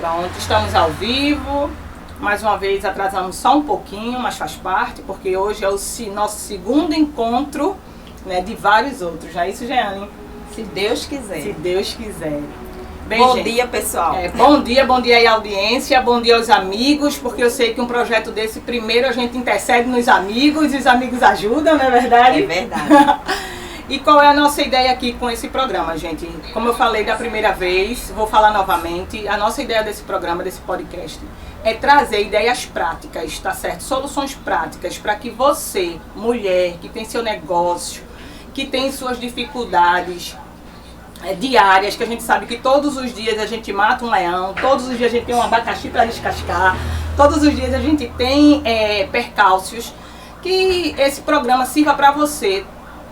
Pronto, estamos ao vivo. Mais uma vez atrasamos só um pouquinho, mas faz parte, porque hoje é o nosso segundo encontro, né, de vários outros. Não é isso, Jeane? Se Deus quiser. Se Deus quiser. Bem, bom gente, dia, pessoal. Bom dia aí, audiência, bom dia aos amigos, porque eu sei que um projeto desse, primeiro a gente intercede nos amigos e os amigos ajudam, não é verdade? É verdade. E qual é a nossa ideia aqui com esse programa, gente? Como eu falei da primeira vez, vou falar novamente, a nossa ideia desse programa, desse podcast, é trazer ideias práticas, tá certo? Soluções práticas para que você, mulher, que tem seu negócio, que tem suas dificuldades diárias, que a gente sabe que todos os dias a gente mata um leão, todos os dias a gente tem um abacaxi para descascar, todos os dias a gente tem percalços, que esse programa sirva para você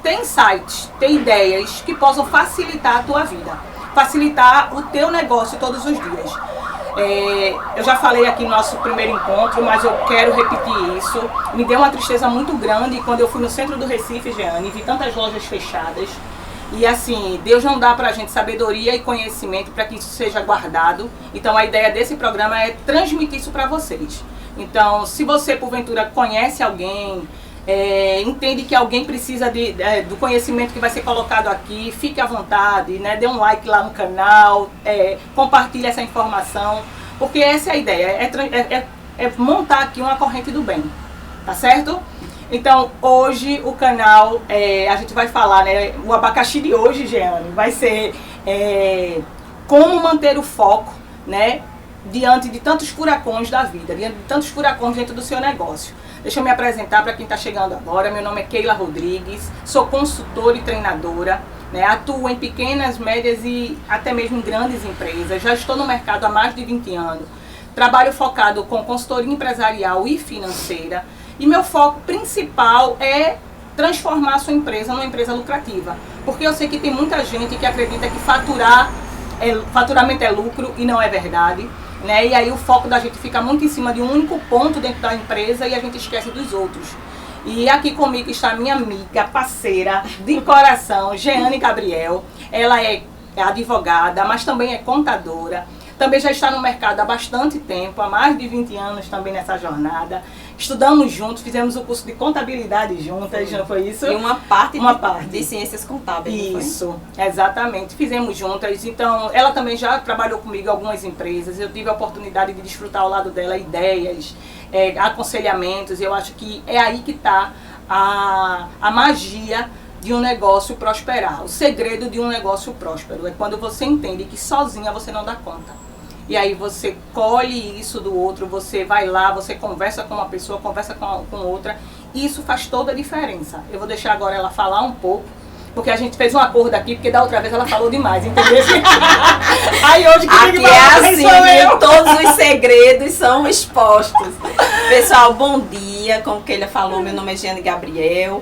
ter insights, ter ideias que possam facilitar a tua vida, facilitar o teu negócio todos os dias. Eu já falei aqui no nosso primeiro encontro, mas eu quero repetir isso. Me deu uma tristeza muito grande quando eu fui no centro do Recife, Jeane, e vi tantas lojas fechadas. E assim, Deus não dá pra gente sabedoria e conhecimento para que isso seja guardado. Então a ideia desse programa é transmitir isso para vocês. Então, se você porventura conhece alguém, entende que alguém precisa do conhecimento que vai ser colocado aqui, fique à vontade, né? Dê um like lá no canal, compartilhe essa informação, porque essa é a ideia, é montar aqui uma corrente do bem, tá certo? Então, hoje o canal, a gente vai falar, né? O abacaxi de hoje, Jeane, vai ser como manter o foco, né? Diante de tantos furacões da vida, diante de tantos furacões dentro do seu negócio. Deixa eu me apresentar para quem está chegando agora. Meu nome é Keila Rodrigues, sou consultora e treinadora, né? Atuo em pequenas, médias e até mesmo em grandes empresas. Já estou no mercado há mais de 20 anos. Trabalho focado com consultoria empresarial e financeira. E meu foco principal é transformar a sua empresa numa empresa lucrativa. Porque eu sei que tem muita gente que acredita que faturamento é lucro e não é verdade. Né? E aí o foco da gente fica muito em cima de um único ponto dentro da empresa e a gente esquece dos outros. E aqui comigo está a minha amiga, parceira de coração, Jeane Gabriel. Ela é advogada, mas também é contadora. Também já está no mercado há bastante tempo, há mais de 20 anos também nessa jornada. Estudamos juntos, fizemos o curso de contabilidade juntas, não foi isso? E uma parte de ciências contábeis. Isso, exatamente. Fizemos juntas. Então, ela também já trabalhou comigo em algumas empresas. Eu tive a oportunidade de desfrutar ao lado dela ideias, aconselhamentos. Eu acho que é aí que está a magia de um negócio prosperar. O segredo de um negócio próspero é quando você entende que sozinha você não dá conta. E aí você colhe isso do outro, você vai lá, você conversa com uma pessoa, conversa com outra. E isso faz toda a diferença. Eu vou deixar agora ela falar um pouco, porque a gente fez um acordo aqui, porque da outra vez ela falou demais, entendeu? Aí hoje que aqui é assim, todos os segredos são expostos. Pessoal, bom dia. Como que ele falou, meu nome é Jeane Gabriel.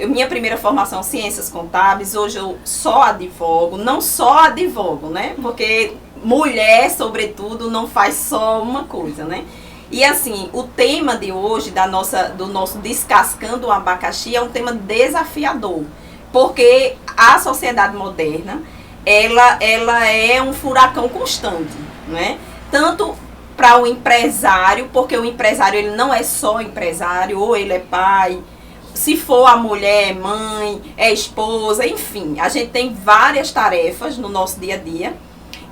Minha primeira formação Ciências Contábeis, hoje eu só advogo, não só advogo, né? Porque mulher, sobretudo, não faz só uma coisa, né? E assim, o tema de hoje, do nosso Descascando o Abacaxi, é um tema desafiador, porque a sociedade moderna, ela é um furacão constante, né? Tanto para o empresário, porque o empresário ele não é só empresário, ou ele é pai, se for a mulher, é mãe, é esposa, enfim, a gente tem várias tarefas no nosso dia a dia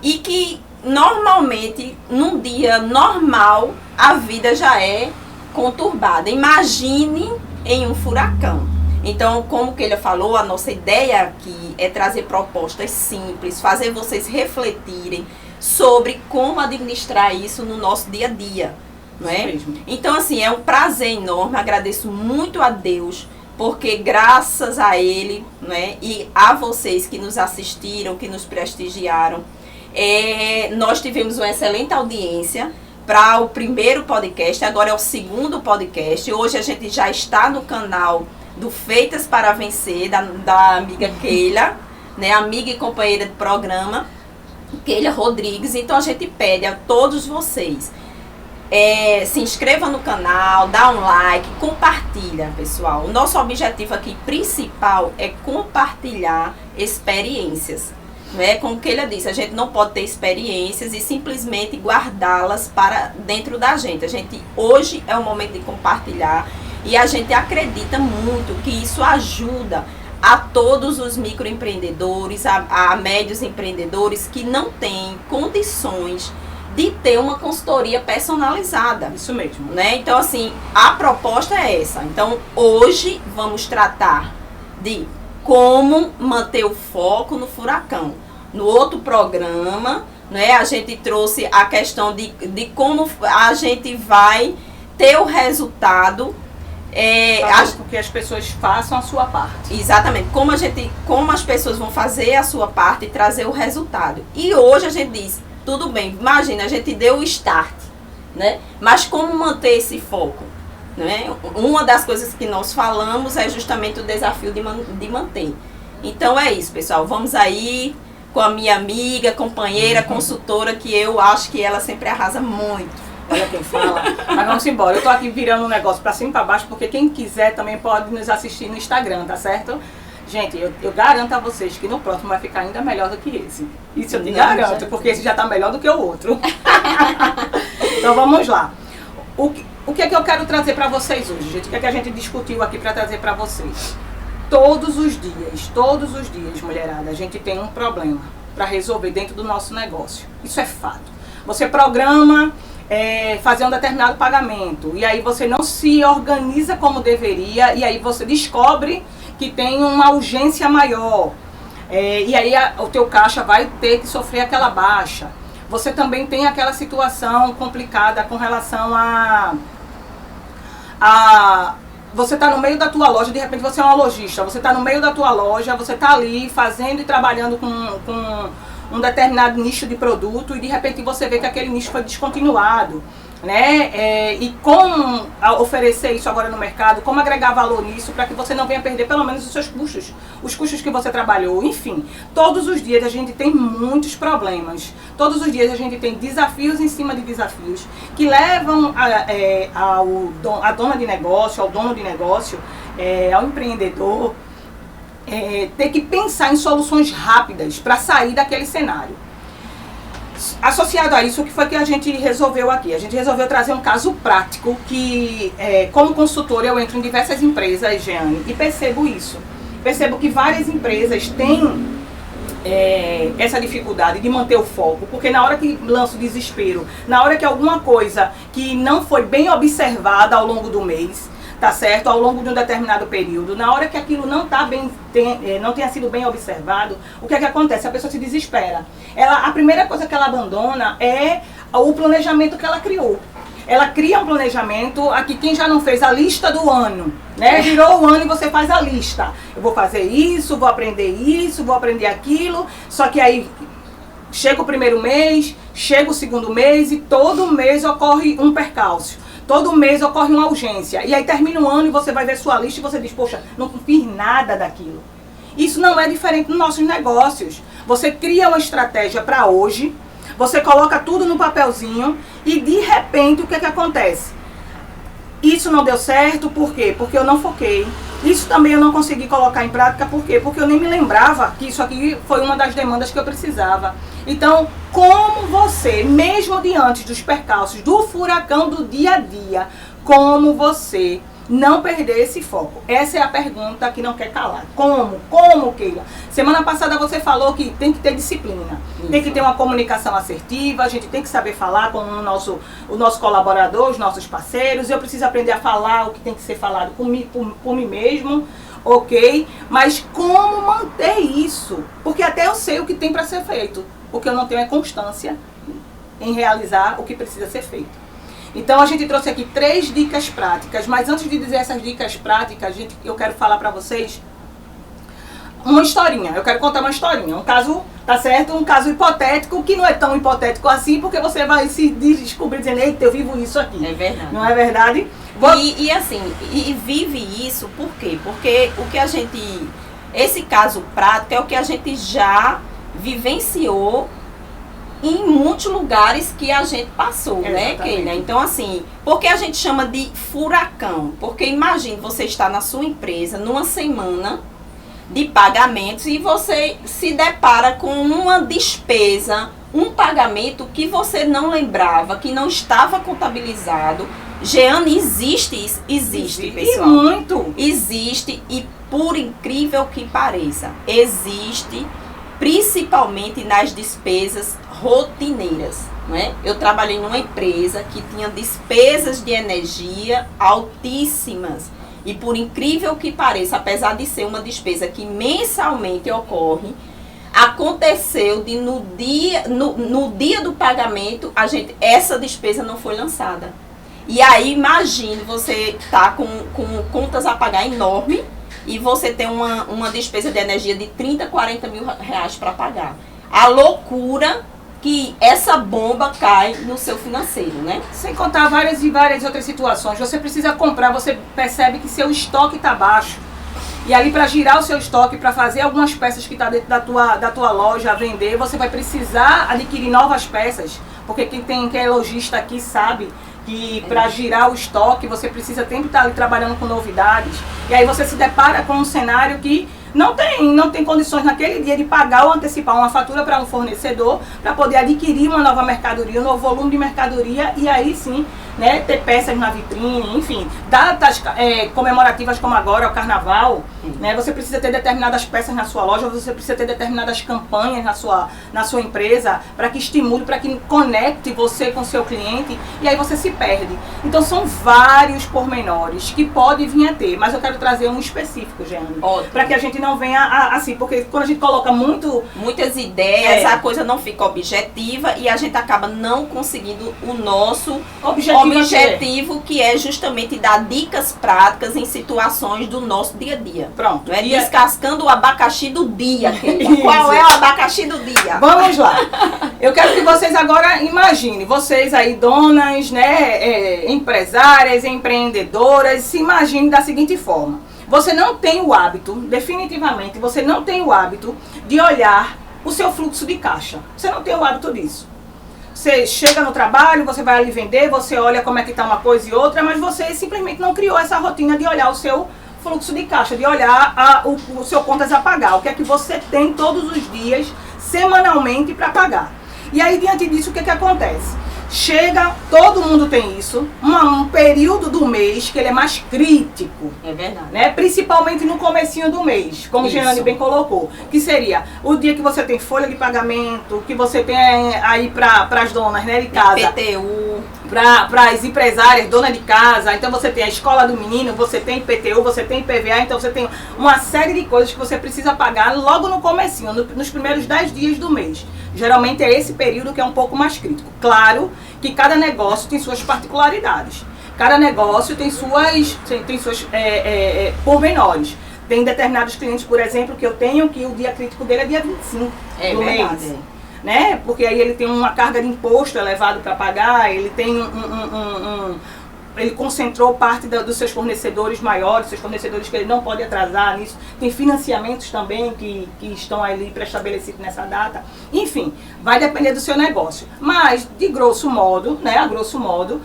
e que normalmente, num dia normal, a vida já é conturbada. Imagine em um furacão. Então, como que ele falou, a nossa ideia aqui é trazer propostas simples, fazer vocês refletirem sobre como administrar isso no nosso dia a dia. Não é? Então, assim, é um prazer enorme, agradeço muito a Deus, porque graças a Ele, né, e a vocês que nos assistiram, que nos prestigiaram, nós tivemos uma excelente audiência para o primeiro podcast, agora é o segundo podcast. Hoje a gente já está no canal do Feitas para Vencer, da amiga Keila, né, amiga e companheira de programa, Keila Rodrigues. Então a gente pede a todos vocês, se inscreva no canal, dá um like, compartilha, pessoal. O nosso objetivo aqui principal é compartilhar experiências. né? Como que ele disse, a gente não pode ter experiências e simplesmente guardá-las para dentro da gente. A gente hoje é o momento de compartilhar e a gente acredita muito que isso ajuda a todos os microempreendedores, a médios empreendedores que não têm condições de ter uma consultoria personalizada. Isso mesmo. Né? Então, assim, a proposta é essa. Então, hoje vamos tratar de como manter o foco no furacão. No outro programa, né, a gente trouxe a questão de como a gente vai ter o resultado. Que as pessoas façam a sua parte. Exatamente. Como as pessoas vão fazer a sua parte e trazer o resultado. E hoje a gente diz, tudo bem, imagina, a gente deu o start, né? Mas como manter esse foco? Né? Uma das coisas que nós falamos é justamente o desafio de manter. Então é isso, pessoal. Vamos aí com a minha amiga, companheira, consultora, que eu acho que ela sempre arrasa muito. Olha quem fala. Mas vamos embora. Eu tô aqui virando um negócio pra cima e pra baixo, porque quem quiser também pode nos assistir no Instagram, tá certo? Gente, eu garanto a vocês que no próximo vai ficar ainda melhor do que esse. Isso eu te garanto, porque esse já tá melhor do que o outro. Então vamos lá. O que é que eu quero trazer pra vocês hoje, gente? O que é que a gente discutiu aqui pra trazer pra vocês? Todos os dias, mulherada, a gente tem um problema pra resolver dentro do nosso negócio. Isso é fato. Você programa fazer um determinado pagamento e aí você não se organiza como deveria e aí você descobre que tem uma urgência maior e aí o teu caixa vai ter que sofrer aquela baixa. Você também tem aquela situação complicada com relação você está no meio da tua loja, de repente você é uma lojista, você está no meio da tua loja, você está ali fazendo e trabalhando com um determinado nicho de produto e de repente você vê que aquele nicho foi descontinuado, né? E como oferecer isso agora no mercado, como agregar valor nisso para que você não venha perder pelo menos os seus custos, os custos que você trabalhou, enfim. Todos os dias a gente tem muitos problemas, todos os dias a gente tem desafios em cima de desafios que levam a dona de negócio, ao dono de negócio, ao empreendedor, ter que pensar em soluções rápidas para sair daquele cenário. Associado a isso, o que foi que a gente resolveu aqui? A gente resolveu trazer um caso prático que, como consultora, eu entro em diversas empresas, Jeane, e percebo isso. Percebo que várias empresas têm essa dificuldade de manter o foco, porque na hora que lança o desespero, na hora que alguma coisa que não foi bem observada ao longo do mês, tá certo? Ao longo de um determinado período, na hora que aquilo não tenha sido bem observado, o que é que acontece? A pessoa se desespera. A primeira coisa que ela abandona é o planejamento que ela criou. Ela cria um planejamento, aqui quem já não fez a lista do ano, né? Virou o ano e você faz a lista. Eu vou fazer isso, vou aprender aquilo, só que aí chega o primeiro mês, chega o segundo mês e todo mês ocorre um percalço. Todo mês ocorre uma urgência. E aí termina o ano e você vai ver sua lista e você diz, poxa, não fiz nada daquilo. Isso não é diferente nos nossos negócios. Você cria uma estratégia para hoje, você coloca tudo no papelzinho e de repente o que é que acontece? Isso não deu certo, por quê? Porque eu não foquei. Isso também eu não consegui colocar em prática, por quê? Porque eu nem me lembrava que isso aqui foi uma das demandas que eu precisava. Então, como você, mesmo diante dos percalços, do furacão do dia a dia, como você não perder esse foco? Essa é a pergunta que não quer calar. Como? Como, Keila? Semana passada você falou que tem que ter disciplina. Isso. Tem que ter uma comunicação assertiva, a gente tem que saber falar com o nosso colaborador, os nossos parceiros. Eu preciso aprender a falar o que tem que ser falado por mim mesmo, ok? Mas como manter isso? Porque até eu sei o que tem para ser feito. O que eu não tenho é constância em realizar o que precisa ser feito. Então a gente trouxe aqui 3 dicas práticas, mas antes de dizer essas dicas práticas, eu quero falar pra vocês uma historinha. Eu quero contar uma historinha, um caso, tá certo? Um caso hipotético, que não é tão hipotético assim, porque você vai se descobrir dizendo, eita, eu vivo isso aqui. É verdade. Não é verdade? E assim, vive isso, por quê? Porque o que a gente, esse caso prático é o que a gente já vivenciou em muitos lugares que a gente passou, né, Keila? Então, assim, por que a gente chama de furacão? Porque imagine você estar na sua empresa numa semana de pagamentos e você se depara com uma despesa, um pagamento que você não lembrava, que não estava contabilizado. Jeane, existe isso? Existe, pessoal. E muito. Existe, e por incrível que pareça, existe principalmente nas despesas rotineiras. Né? Eu trabalhei numa empresa que tinha despesas de energia altíssimas. E por incrível que pareça, apesar de ser uma despesa que mensalmente ocorre, aconteceu de no dia do pagamento, essa despesa não foi lançada. E aí, imagine, você tá com contas a pagar enorme e você tem uma despesa de energia de 30, 40 mil reais para pagar. A loucura que essa bomba cai no seu financeiro, né? Sem contar várias e várias outras situações. Você precisa comprar, você percebe que seu estoque está baixo. E ali para girar o seu estoque, para fazer algumas peças que está dentro da tua loja a vender, você vai precisar adquirir novas peças. Porque quem é lojista aqui sabe que para girar o estoque você precisa sempre estar ali trabalhando com novidades. E aí você se depara com um cenário que não tem condições naquele dia de pagar ou antecipar uma fatura para um fornecedor para poder adquirir uma nova mercadoria, um novo volume de mercadoria e aí sim, né, ter peças na vitrine, enfim, datas comemorativas como agora, o carnaval, né, você precisa ter determinadas peças na sua loja, você precisa ter determinadas campanhas na sua empresa para que estimule, para que conecte você com o seu cliente e aí você se perde. Então são vários pormenores que pode vir a ter, mas eu quero trazer um específico, Jeane, para que a gente não venha assim, porque quando a gente coloca muitas ideias, a coisa não fica objetiva e a gente acaba não conseguindo o nosso objetivo, que é justamente dar dicas práticas em situações do nosso dia a dia. Pronto. Não é descascando o abacaxi do dia. Qual é o abacaxi do dia? Vamos lá. Eu quero que vocês agora imaginem, vocês aí, donas, né, empresárias, empreendedoras, se imaginem da seguinte forma. Você não tem o hábito, definitivamente, você não tem o hábito de olhar o seu fluxo de caixa. Você não tem o hábito disso. Você chega no trabalho, você vai ali vender, você olha como é que está uma coisa e outra, mas você simplesmente não criou essa rotina de olhar o seu fluxo de caixa, de olhar o seu contas a pagar. O que é que você tem todos os dias, semanalmente, para pagar. E aí, diante disso, o que é que acontece? Chega, todo mundo tem isso, um período do mês que ele é mais crítico. É verdade. Né? Principalmente no comecinho do mês, como Jeane bem colocou. Que seria o dia que você tem folha de pagamento, que você tem aí para as donas, né, de casa. IPTU. Para as empresárias, dona de casa. Então você tem a escola do menino, você tem IPTU, você tem IPVA. Então você tem uma série de coisas que você precisa pagar logo no comecinho, nos primeiros 10 dias do mês. Geralmente é esse período que é um pouco mais crítico. Claro que cada negócio tem suas particularidades. Cada negócio tem suas pormenores. Tem determinados clientes, por exemplo, que eu tenho que o dia crítico dele é dia 25 do mês. Né? Porque aí ele tem uma carga de imposto elevado para pagar, ele tem ele concentrou parte dos seus fornecedores maiores, seus fornecedores que ele não pode atrasar nisso. Tem financiamentos também que estão ali pré-estabelecidos nessa data. Enfim, vai depender do seu negócio. Mas, de grosso modo, né, a grosso modo,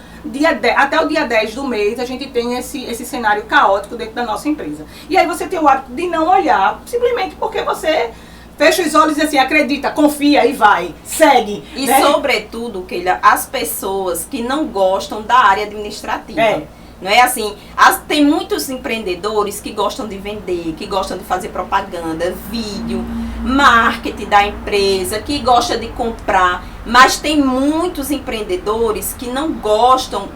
até o dia 10 do mês, a gente tem esse cenário caótico dentro da nossa empresa. E aí você tem o hábito de não olhar, simplesmente porque você fecha os olhos e assim, acredita, confia e vai, segue. E né? Sobretudo, Keila, as pessoas que não gostam da área administrativa. Não é assim, tem muitos empreendedores que gostam de vender, que gostam de fazer propaganda, vídeo, marketing da empresa, que gostam de comprar, mas tem muitos empreendedores que não gostam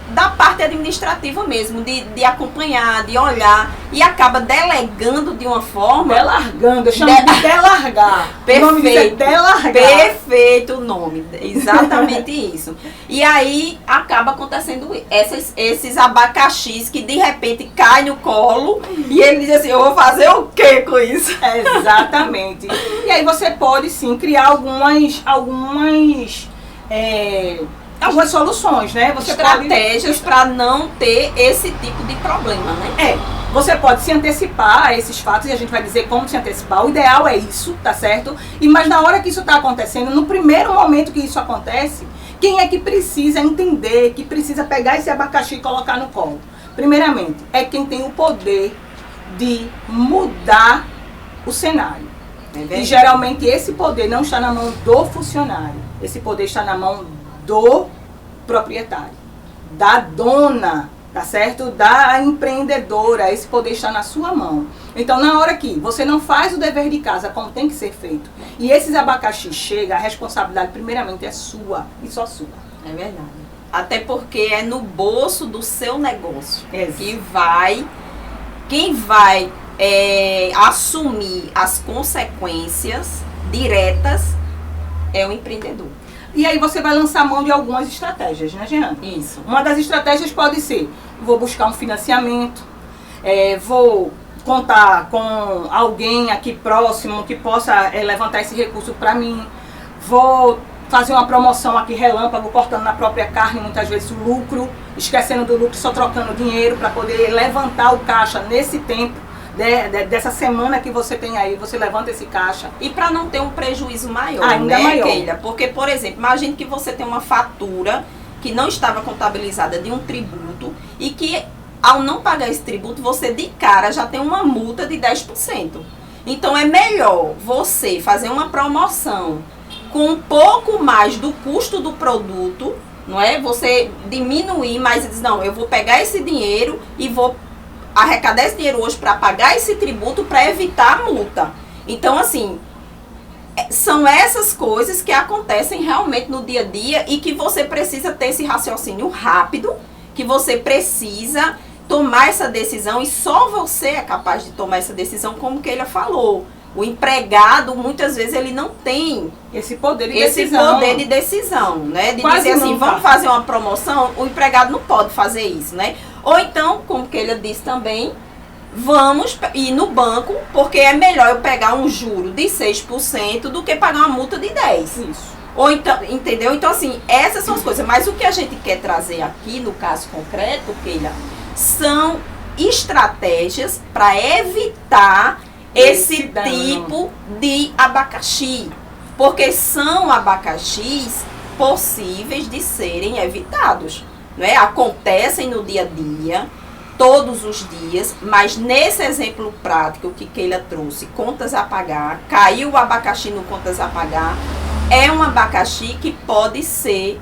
da parte administrativa mesmo, de acompanhar, de olhar, e acaba delegando de uma forma... Delargando, eu chamo de delargar. Perfeito, o nome disso é delargar. Perfeito o nome, exatamente isso. E aí acaba acontecendo esses abacaxis que de repente caem no colo e ele diz assim, eu vou fazer o que com isso? Exatamente. E aí você pode sim criar algumas soluções, né? Você estratégias para não ter esse tipo de problema, né? Você pode se antecipar a esses fatos e a gente vai dizer como se antecipar. O ideal é isso, tá certo? Mas na hora que isso está acontecendo, no primeiro momento que isso acontece, quem é que precisa entender, que precisa pegar esse abacaxi e colocar no colo? Primeiramente, é quem tem o poder de mudar o cenário. E geralmente esse poder não está na mão do funcionário, esse poder está na mão do proprietário, da dona, tá certo? Da empreendedora, esse poder está na sua mão. Então, na hora que você não faz o dever de casa como tem que ser feito, e esses abacaxi chegam, a responsabilidade primeiramente é sua e só sua. É verdade. Até porque é no bolso do seu negócio que quem vai assumir as consequências diretas é o empreendedor. E aí você vai lançar mão de algumas estratégias, né, Jeane? Isso. Uma das estratégias pode ser, vou buscar um financiamento, vou contar com alguém aqui próximo que possa levantar esse recurso para mim, vou fazer uma promoção aqui relâmpago, cortando na própria carne, muitas vezes o lucro, esquecendo do lucro, só trocando dinheiro para poder levantar o caixa nesse tempo, dessa semana que você tem aí, você levanta esse caixa. E para não ter um prejuízo maior, ainda né, maior. Keila? Porque, por exemplo, imagine que você tem uma fatura que não estava contabilizada de um tributo e que, ao não pagar esse tributo, você de cara já tem uma multa de 10%. Então, é melhor você fazer uma promoção com um pouco mais do custo do produto, não é? Você diminuir, mas diz, não, eu vou pegar esse dinheiro e vou arrecadar esse dinheiro hoje para pagar esse tributo para evitar a multa. Então, assim, são essas coisas que acontecem realmente no dia a dia e que você precisa ter esse raciocínio rápido, que você precisa tomar essa decisão e só você é capaz de tomar essa decisão, como que ele falou. O empregado, muitas vezes, ele não tem esse poder de decisão, né? De quase dizer assim, não, vamos fazer uma promoção, o empregado não pode fazer isso, né? Ou então, como que ele disse também, vamos ir no banco, porque é melhor eu pegar um juro de 6% do que pagar uma multa de 10%. Isso. Ou então, entendeu? Então, assim, essas são as coisas. Mas o que a gente quer trazer aqui, no caso concreto, Keila, são estratégias para evitar esse tipo de abacaxi, porque são abacaxis possíveis de serem evitados, não é? Acontecem no dia a dia, todos os dias, mas nesse exemplo prático que Keila trouxe, contas a pagar, caiu o abacaxi no contas a pagar, é um abacaxi que pode ser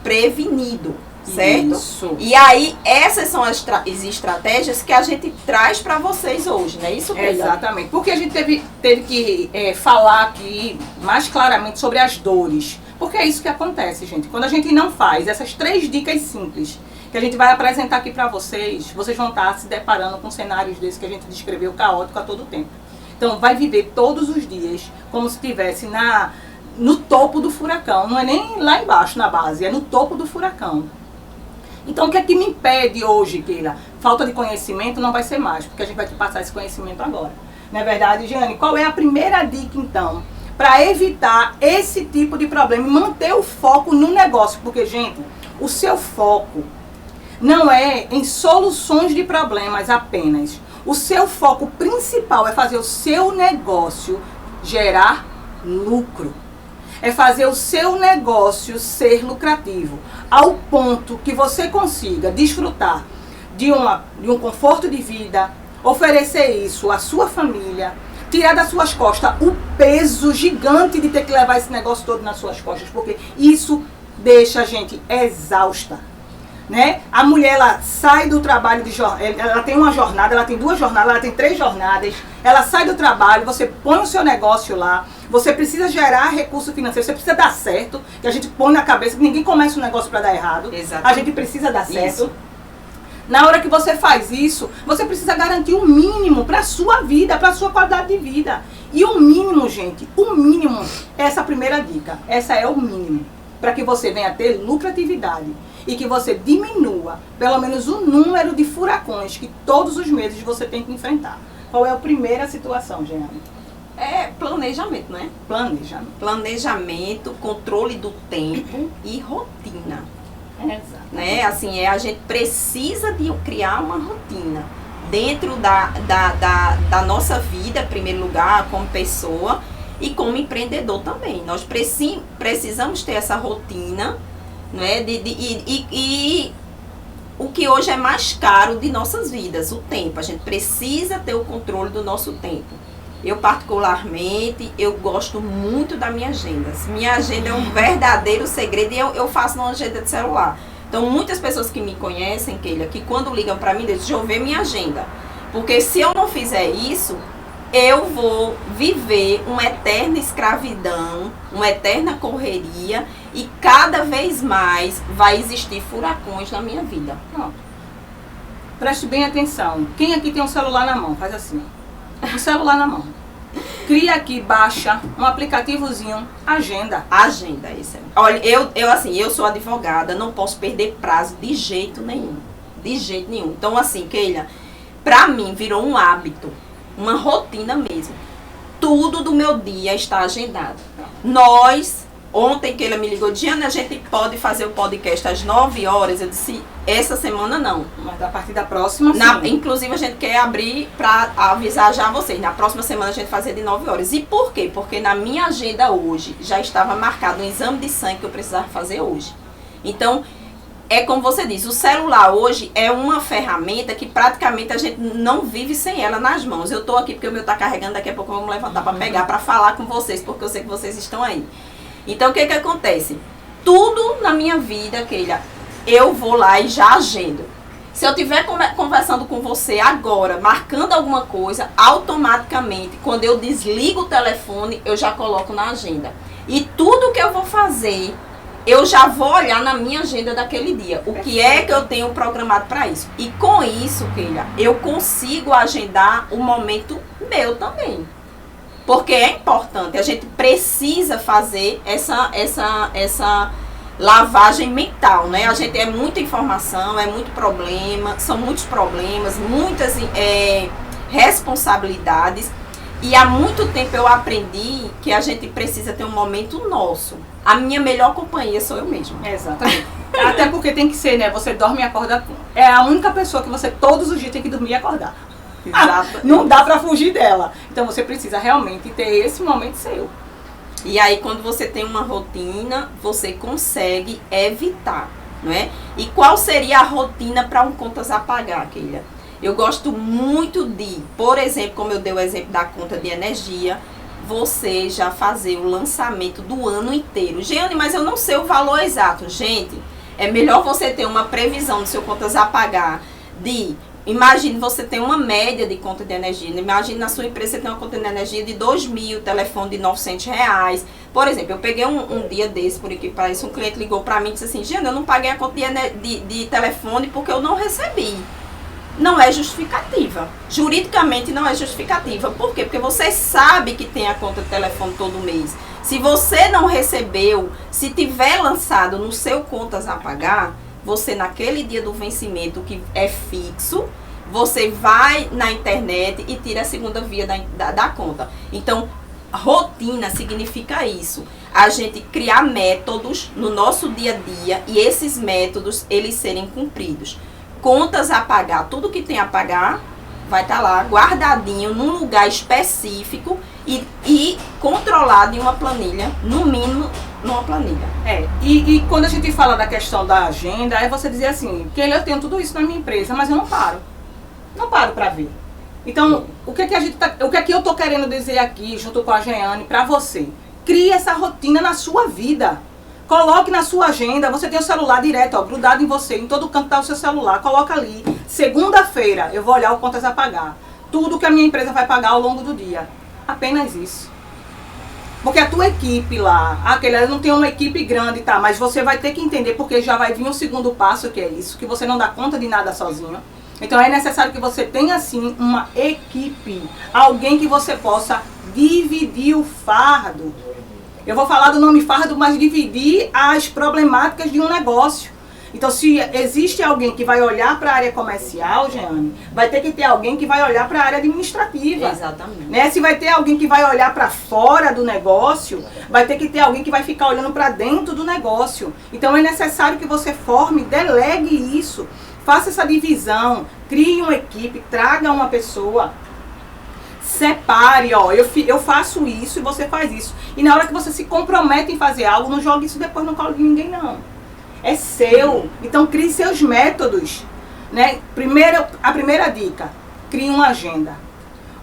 prevenido. Certo? Isso. E aí, essas são as estratégias que a gente traz para vocês hoje, não é isso, Keila? Exatamente. Porque a gente teve que falar aqui mais claramente sobre as dores. Porque é isso que acontece, gente. Quando a gente não faz essas 3 dicas simples que a gente vai apresentar aqui para vocês, vocês vão estar se deparando com cenários desses que a gente descreveu caótico a todo tempo. Então, vai viver todos os dias como se estivesse no topo do furacão. Não é nem lá embaixo, na base, é no topo do furacão. Então, o que é que me impede hoje, Keila? Falta de conhecimento não vai ser mais, porque a gente vai te passar esse conhecimento agora. Não é verdade, Jeane? Qual é a primeira dica, então, para evitar esse tipo de problema e manter o foco no negócio? Porque, gente, o seu foco não é em soluções de problemas apenas. O seu foco principal é fazer o seu negócio gerar lucro. É fazer o seu negócio ser lucrativo, ao ponto que você consiga desfrutar de um conforto de vida, oferecer isso à sua família, tirar das suas costas o peso gigante de ter que levar esse negócio todo nas suas costas, porque isso deixa a gente exausta. Né? A mulher, ela sai do trabalho, ela tem uma jornada, ela tem 2 jornadas, ela tem 3 jornadas, ela sai do trabalho, você põe o seu negócio lá, você precisa gerar recurso financeiro, você precisa dar certo, que a gente põe na cabeça que ninguém começa um negócio para dar errado. Exatamente. A gente precisa dar certo. Isso. Na hora que você faz isso, você precisa garantir o mínimo para a sua vida, para a sua qualidade de vida. E o mínimo, gente, o mínimo é essa primeira dica, essa é o mínimo, para que você venha ter lucratividade. E que você diminua, pelo menos, o número de furacões que todos os meses você tem que enfrentar. Qual é a primeira situação, Jeane? É planejamento, né? Planejamento. Planejamento, controle do tempo e rotina. Exato. Né? Assim, a gente precisa de criar uma rotina dentro da nossa vida, em primeiro lugar, como pessoa e como empreendedor também. Nós precisamos ter essa rotina, não é? E o que hoje é mais caro de nossas vidas, o tempo. A gente precisa ter o controle do nosso tempo. Eu, particularmente, eu gosto muito da minha agenda. Minha agenda é um verdadeiro segredo e eu faço numa agenda de celular. Então, muitas pessoas que me conhecem, Keila, que quando ligam para mim, dizem, deixa eu ver minha agenda. Porque se eu não fizer isso, eu vou viver uma eterna escravidão, uma eterna correria e cada vez mais vai existir furacões na minha vida. Pronto. Preste bem atenção. Quem aqui tem um celular na mão? Faz assim. Um celular na mão. Cria aqui, baixa um aplicativozinho, agenda. Agenda, isso é. Olha, eu sou advogada, não posso perder prazo de jeito nenhum. De jeito nenhum. Então, assim, Keila, pra mim virou um hábito, uma rotina mesmo. Tudo do meu dia está agendado. Ontem Keila me ligou, Diana, a gente pode fazer o podcast às 9 horas? Eu disse, essa semana não. Mas a partir da próxima, sim. Inclusive, a gente quer abrir para avisar já vocês. Na próxima semana a gente fazer de 9 horas. E por quê? Porque na minha agenda hoje já estava marcado um exame de sangue que eu precisava fazer hoje. Então, é como você diz, o celular hoje é uma ferramenta que praticamente a gente não vive sem ela nas mãos. Eu estou aqui porque o meu está carregando, daqui a pouco vamos levantar para pegar, para falar com vocês, porque eu sei que vocês estão aí. Então, o que acontece? Tudo na minha vida, Keila, eu vou lá e já agendo. Se eu estiver conversando com você agora, marcando alguma coisa, automaticamente, quando eu desligo o telefone, eu já coloco na agenda. E tudo que eu vou fazer, eu já vou olhar na minha agenda daquele dia. O que é que eu tenho programado para isso? E com isso, Keila, eu consigo agendar o momento meu também. Porque é importante, a gente precisa fazer essa lavagem mental, né? A gente é muita informação, é muito problema, são muitos problemas, muitas responsabilidades. E há muito tempo eu aprendi que a gente precisa ter um momento nosso. A minha melhor companhia sou eu mesma. Exatamente. Até porque tem que ser, né? Você dorme e acorda. É a única pessoa que você todos os dias tem que dormir e acordar. Exato. Não dá pra fugir dela. Então você precisa realmente ter esse momento seu. E aí quando você tem uma rotina, você consegue evitar, não é? E qual seria a rotina para um contas a pagar, Keila? Eu gosto muito de, por exemplo, como eu dei o exemplo da conta de energia, você já fazer o lançamento do ano inteiro. Jeane, mas eu não sei o valor exato. Gente, é melhor você ter uma previsão do seu contas a pagar de... Imagine você tem uma média de conta de energia. Imagine na sua empresa você tem uma conta de energia de 2.000, telefone de R$900. Por exemplo, eu peguei um dia desse, por aqui, para isso, um cliente ligou para mim e disse assim, Giana, eu não paguei a conta de telefone porque eu não recebi. Não é justificativa. Juridicamente não é justificativa. Por quê? Porque você sabe que tem a conta de telefone todo mês. Se você não recebeu, se tiver lançado no seu contas a pagar, você naquele dia do vencimento que é fixo, você vai na internet e tira a segunda via da conta. Então, rotina significa isso. A gente criar métodos no nosso dia a dia e esses métodos, eles serem cumpridos. Contas a pagar, tudo que tem a pagar, vai estar lá guardadinho num lugar específico e controlado em uma planilha, no mínimo numa planilha. E quando a gente fala da questão da agenda, é você dizer assim, que eu tenho tudo isso na minha empresa, mas eu não paro. Não paro para ver. Então, o que é que eu tô querendo dizer aqui, junto com a Jeane, para você? Crie essa rotina na sua vida. Coloque na sua agenda, você tem o celular direto, ó, grudado em você, em todo canto tá o seu celular, coloca ali. Segunda-feira eu vou olhar o contas a pagar. Tudo que a minha empresa vai pagar ao longo do dia. Apenas isso. Porque a tua equipe lá, ela não tem uma equipe grande, tá? Mas você vai ter que entender, porque já vai vir o segundo passo, que é isso, que você não dá conta de nada sozinho. Então é necessário que você tenha, sim, uma equipe. Alguém que você possa dividir o fardo. Eu vou falar do nome fardo, mas dividir as problemáticas de um negócio. Então, se existe alguém que vai olhar para a área comercial, Jeane, vai ter que ter alguém que vai olhar para a área administrativa. Exatamente. Né? Se vai ter alguém que vai olhar para fora do negócio, vai ter que ter alguém que vai ficar olhando para dentro do negócio. Então, é necessário que você forme, delegue isso, faça essa divisão, crie uma equipe, traga uma pessoa. Separe, ó, eu faço isso e você faz isso. E na hora que você se compromete em fazer algo, não jogue isso depois no colo de ninguém, não. É seu. Então crie seus métodos. Né? A primeira dica, crie uma agenda.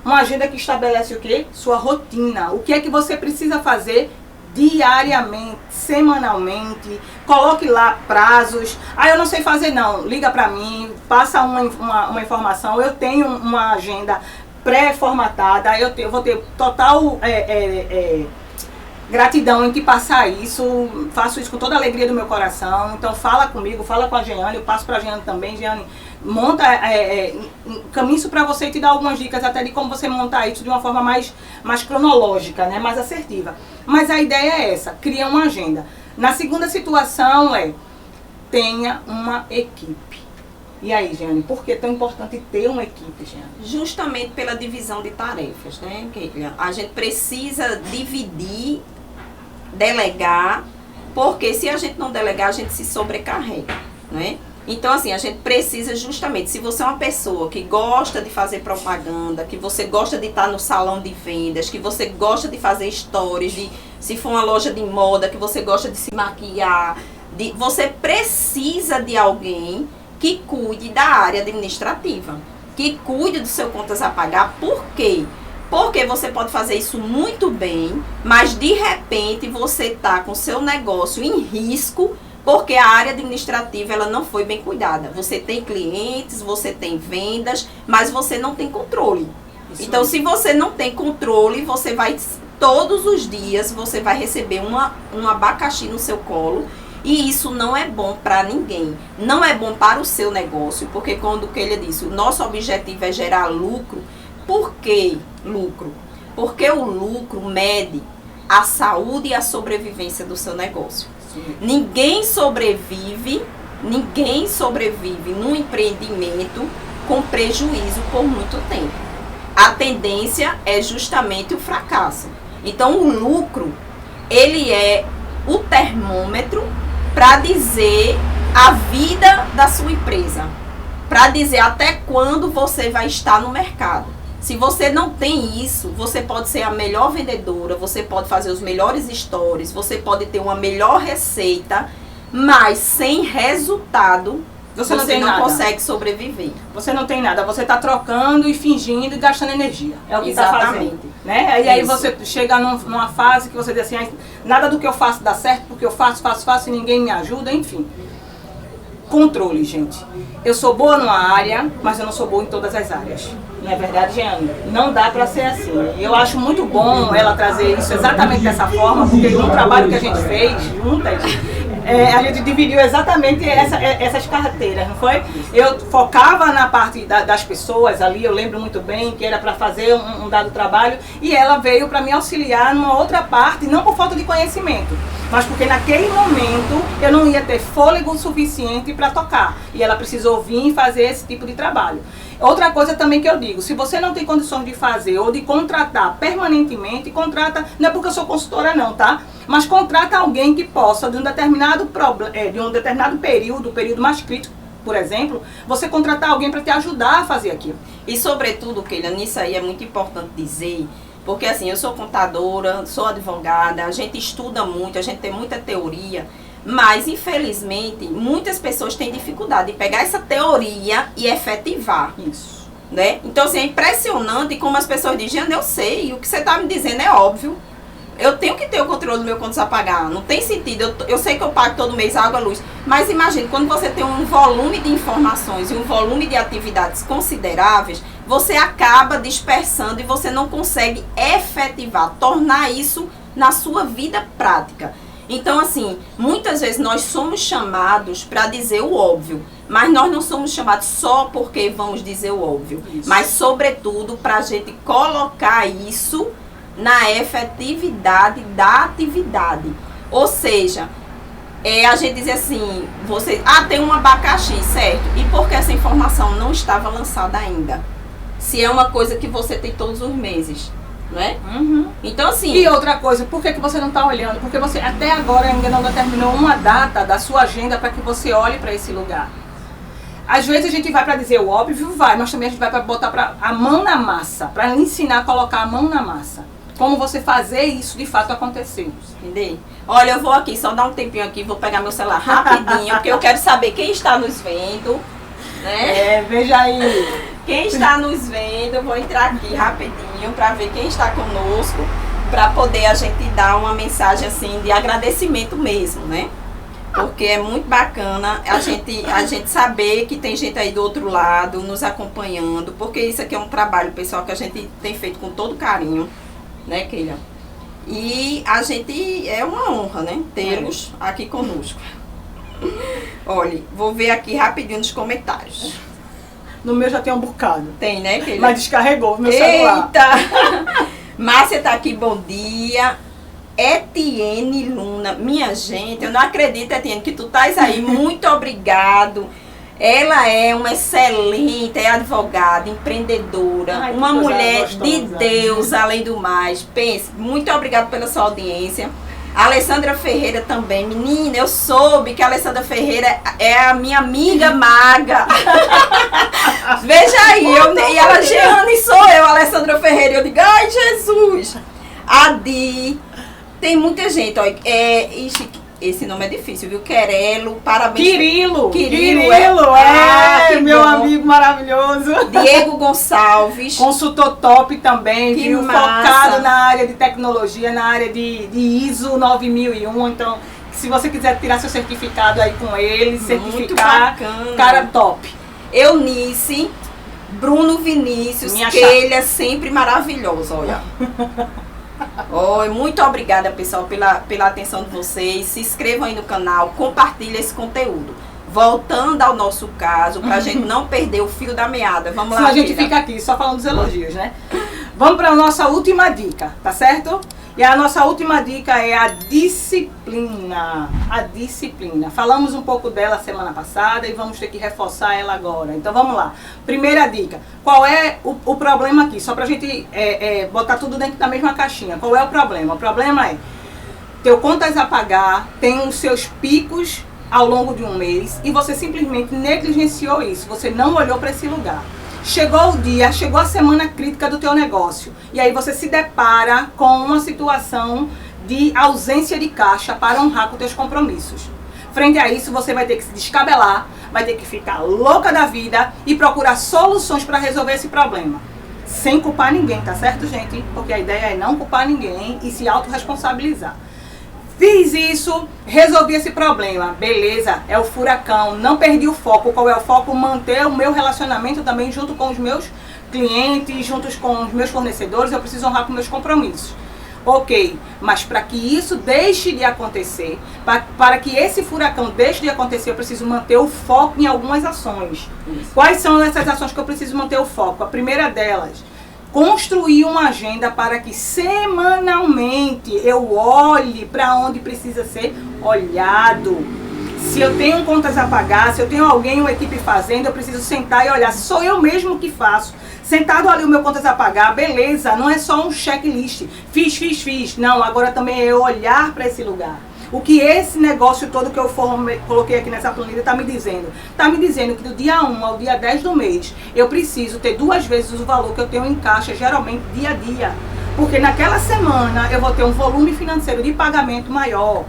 Uma agenda que estabelece o quê? Sua rotina. O que é que você precisa fazer diariamente, semanalmente. Coloque lá prazos. Ah, eu não sei fazer não. Liga para mim, passa uma informação. Eu tenho uma agenda pré-formatada. Eu vou ter total gratidão em te passar isso. Faço isso com toda a alegria do meu coração. Então fala comigo, fala com a Jeane. Eu passo para a Jeane também. Jeane, monta, caminho isso para você e te dar algumas dicas até de como você montar isso de uma forma mais cronológica, né? Mais assertiva. Mas a ideia é essa, cria uma agenda. Na segunda situação tenha uma equipe. E aí, Jeane, por que é tão importante ter uma equipe, Jeane? Justamente pela divisão de tarefas, né? A gente precisa dividir, delegar, porque se a gente não delegar, a gente se sobrecarrega, né? Então, assim, a gente precisa justamente, se você é uma pessoa que gosta de fazer propaganda, que você gosta de estar no salão de vendas, que você gosta de fazer stories, se for uma loja de moda, que você gosta de se maquiar, você precisa de alguém que cuide da área administrativa, que cuide dos seus contas a pagar. Por quê? Porque você pode fazer isso muito bem, mas de repente você está com o seu negócio em risco, porque a área administrativa ela não foi bem cuidada. Você tem clientes, você tem vendas, mas você não tem controle. Isso então, se você não tem controle, você vai, todos os dias, você vai receber um abacaxi no seu colo. E isso não é bom para ninguém. Não é bom para o seu negócio, porque quando o que ele disse, o nosso objetivo é gerar lucro. Por que lucro? Porque o lucro mede a saúde e a sobrevivência do seu negócio. Ninguém sobrevive no empreendimento com prejuízo por muito tempo. A tendência é justamente o fracasso. Então, o lucro, ele é o termômetro para dizer a vida da sua empresa, para dizer até quando você vai estar no mercado. Se você não tem isso, você pode ser a melhor vendedora, você pode fazer os melhores stories, você pode ter uma melhor receita, mas sem resultado, você não consegue sobreviver. Você não tem nada, você está trocando e fingindo e gastando energia. É o que está fazendo. Né? E aí você chega numa fase que você diz assim, nada do que eu faço dá certo, porque eu faço e ninguém me ajuda, enfim. Controle, gente. Eu sou boa numa área, mas eu não sou boa em todas as áreas. Não é verdade, Jeane? Não dá para ser assim. E eu acho muito bom ela trazer isso exatamente dessa forma, porque no trabalho que a gente fez juntas, a gente dividiu exatamente essas carteiras, não foi? Eu focava na parte das pessoas ali, eu lembro muito bem que era para fazer um dado trabalho, e ela veio para me auxiliar numa outra parte, não por falta de conhecimento, mas porque naquele momento eu não ia ter fôlego suficiente para tocar, e ela precisou vir fazer esse tipo de trabalho. Outra coisa também que eu digo, se você não tem condições de fazer ou de contratar permanentemente, contrata, não é porque eu sou consultora não, tá? Mas contrata alguém que possa, de um determinado período mais crítico, por exemplo, você contratar alguém para te ajudar a fazer aquilo. E sobretudo, Keila, nisso aí é muito importante dizer, porque assim, eu sou contadora, sou advogada, a gente estuda muito, a gente tem muita teoria, mas infelizmente muitas pessoas têm dificuldade de pegar essa teoria e efetivar. Isso. Né? Então assim, é impressionante como as pessoas dizem, eu sei, o que você está me dizendo é óbvio. Eu tenho que ter o controle do meu contas a pagar, não tem sentido, eu sei que eu pago todo mês água, luz, mas imagine, quando você tem um volume de informações e um volume de atividades consideráveis, você acaba dispersando e você não consegue efetivar, tornar isso na sua vida prática. Então, assim, muitas vezes nós somos chamados para dizer o óbvio, mas nós não somos chamados só porque vamos dizer o óbvio, mas sobretudo para a gente colocar isso na efetividade da atividade. Ou seja, a gente dizer assim, tem um abacaxi, certo? E por que essa informação não estava lançada ainda? Se é uma coisa que você tem todos os meses, não é? Uhum. Então, assim... E outra coisa, por que você não está olhando? Porque você até agora ainda não determinou uma data da sua agenda para que você olhe para esse lugar. Às vezes a gente vai para dizer o óbvio, mas também a gente vai para botar a mão na massa, para ensinar a colocar a mão na massa. Como você fazer isso de fato acontecer. Entendeu? Olha, eu vou aqui, só dar um tempinho aqui, vou pegar meu celular rapidinho, porque eu quero saber quem está nos vendo. né? Veja aí. Quem está nos vendo, eu vou entrar aqui rapidinho para ver quem está conosco, para poder a gente dar uma mensagem assim de agradecimento mesmo, né? Porque é muito bacana a gente saber que tem gente aí do outro lado nos acompanhando, porque isso aqui é um trabalho, pessoal, que a gente tem feito com todo carinho, né, Keila? E a gente, é uma honra, né, tê-los aqui conosco. Olha, vou ver aqui rapidinho nos comentários. No meu já tem um bocado. Tem, né, Keila? Mas descarregou o meu celular. Eita! Márcia tá aqui, bom dia. Etienne Luna, minha gente, eu não acredito, Etienne, que tu estás aí, muito obrigado. Ela é uma excelente advogada, empreendedora, uma mulher gostosa, de Deus, além do mais. Pense, muito obrigado pela sua audiência. A Alessandra Ferreira também, menina, eu soube que a Alessandra Ferreira é a minha amiga maga. Veja aí, e ela, Jeane, sou eu, a Alessandra Ferreira, eu digo, ai Jesus. Adi, tem muita gente, ó, esse nome é difícil, viu? Querelo, parabéns. Quirilo, meu bom. amigo maravilhoso. Diego Gonçalves. Consultor top também, que viu? Massa. Focado na área de tecnologia, na área de ISO 9001. Então, se você quiser tirar seu certificado aí com ele, certificar, cara top. Eunice, Bruno Vinícius, Keila, sempre maravilhosa, olha. Oi, muito obrigada, pessoal, pela atenção de vocês. Se inscrevam aí no canal, compartilhem esse conteúdo. Voltando ao nosso caso, pra gente não perder o fio da meada. Vamos lá, senão a gente fica aqui só falando dos elogios, né? Vamos para a nossa última dica, tá certo? E a nossa última dica é a disciplina. A disciplina. Falamos um pouco dela semana passada e vamos ter que reforçar ela agora. Então vamos lá. Primeira dica. Qual é o problema aqui? Só pra gente botar tudo dentro da mesma caixinha. Qual é o problema? O problema é teu contas a pagar, tem os seus picos ao longo de um mês e você simplesmente negligenciou isso. Você não olhou para esse lugar. Chegou o dia, chegou a semana crítica do teu negócio e aí você se depara com uma situação de ausência de caixa para honrar com teus compromissos. Frente a isso, você vai ter que se descabelar, vai ter que ficar louca da vida e procurar soluções para resolver esse problema. Sem culpar ninguém, tá certo, gente? Porque a ideia é não culpar ninguém e se autorresponsabilizar. Fiz isso, resolvi esse problema, beleza, é o furacão, não perdi o foco. Qual é o foco? Manter o meu relacionamento também junto com os meus clientes, juntos com os meus fornecedores, eu preciso honrar com meus compromissos. Ok, mas para que isso deixe de acontecer, para que esse furacão deixe de acontecer, eu preciso manter o foco em algumas ações. Isso. Quais são essas ações que eu preciso manter o foco? A primeira delas, construir uma agenda para que semanalmente eu olhe para onde precisa ser olhado. Se eu tenho contas a pagar, se eu tenho alguém, uma equipe fazendo, eu preciso sentar e olhar. Se sou eu mesmo que faço, sentado ali o meu contas a pagar, beleza, não é só um checklist. Fiz. Não, agora também é eu olhar para esse lugar. O que esse negócio todo que eu coloquei aqui nessa planilha está me dizendo? Está me dizendo que do dia 1 ao dia 10 do mês, eu preciso ter 2 vezes o valor que eu tenho em caixa, geralmente dia a dia. Porque naquela semana eu vou ter um volume financeiro de pagamento maior.